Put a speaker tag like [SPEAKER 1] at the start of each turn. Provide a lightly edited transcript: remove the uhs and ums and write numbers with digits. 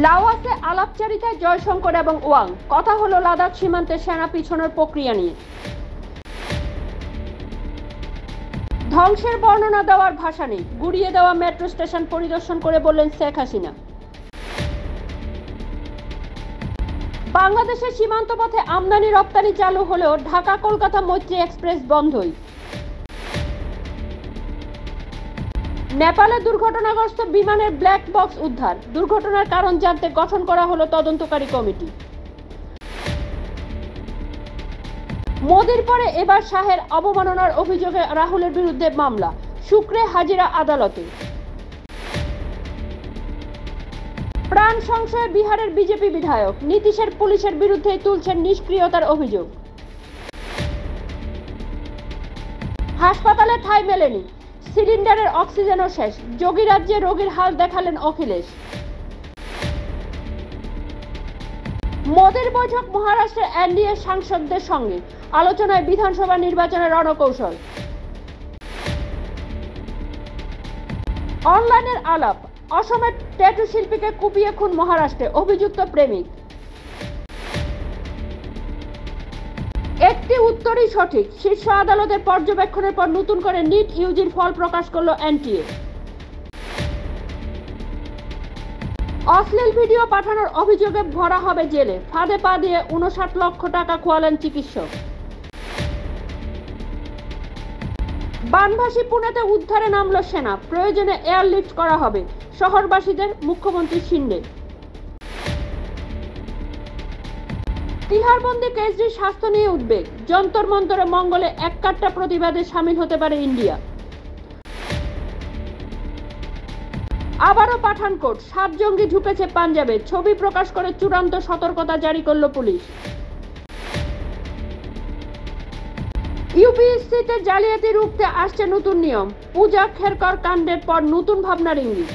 [SPEAKER 1] লাওসে আলাপচারিতায় জয়শঙ্কর এবং ওয়াং। কথা হলো লাদাখ সীমান্তে সেনা পিছনের প্রক্রিয়া নিয়ে। ধ্বংসের বর্ণনা দেওয়ার ভাষা নেই, গুড়িয়ে দেওয়া মেট্রো স্টেশন পরিদর্শন করে বললেন শেখ হাসিনা। বাংলাদেশের সীমান্ত পথে আমদানি রপ্তানি চালু হলেও ঢাকা কলকাতা মৈত্রী এক্সপ্রেস বন্ধই। নেপালে দুর্ঘটনাগ্রস্ত বিমানের ব্ল্যাক বক্স উদ্ধার, দুর্ঘটনার কারণ জানতে গঠন করা হলো তদন্তকারী কমিটি। মোদির পরে এবার শাহের অবমাননার অভিযোগে রাহুলের বিরুদ্ধে মামলা, শুক্রে হাজিরা আদালতে। প্রাণ সংশয়ে বিহারের বিজেপি বিধায়ক, নীতীশের পুলিশের বিরুদ্ধেই তুলছেন নিষ্ক্রিয়তার অভিযোগ। হাসপাতালে ঠাঁই মেলেনি, সিলিন্ডারের অক্সিজেনও শেষ, যোগীরাজ্যে রোগীর হাল দেখালেন অখিলেশ। মোদির বৈঠক মহারাষ্ট্রের এনডিএ সাংসদদের সঙ্গে, আলোচনায় বিধানসভা নির্বাচনের রণকৌশল। অনলাইনের আলাপ, অসমের ট্যাটু শিল্পীকে কুপিয়ে খুন মহারাষ্ট্রে, অভিযুক্ত প্রেমিক। একটি উত্তরই সঠিক, শীর্ষ আদালতের পর্যবেক্ষণের পর নতুন করে নিট ইউজির ফল প্রকাশ করল এনটিএ। অশ্লীল ভিডিও পাঠানোর অভিযোগে ভরা হবে জেলে, ফাঁদে পা দিয়ে ৫৯ লক্ষ টাকা খোয়ালেন চিকিৎসক। বানভাসী পুনেতে উদ্ধারে নামল সেনা, প্রয়োজনে এয়ারলিফট করা হবে, শহরবাসীদের মুখ্যমন্ত্রী শিন্ডে। তিহারবন্দি কেজরির স্বাস্থ্য নিয়ে উদ্বেগ, যন্তর মন্তরে মঙ্গলে এককাট্টা প্রতিবাদে সামিল হতে পারে ইন্ডিয়া। আবারও পাঠানকোট, ৭ জঙ্গি ঢুকেছে পাঞ্জাবে, ছবি প্রকাশ করে চূড়ান্ত সতর্কতা জারি করল পুলিশ। ইউপিএসসিতে জালিয়াতি রুখতে আসছে নতুন নিয়ম, পূজা খেরকর কাণ্ডের পর নতুন ভাবনার ইঙ্গিত।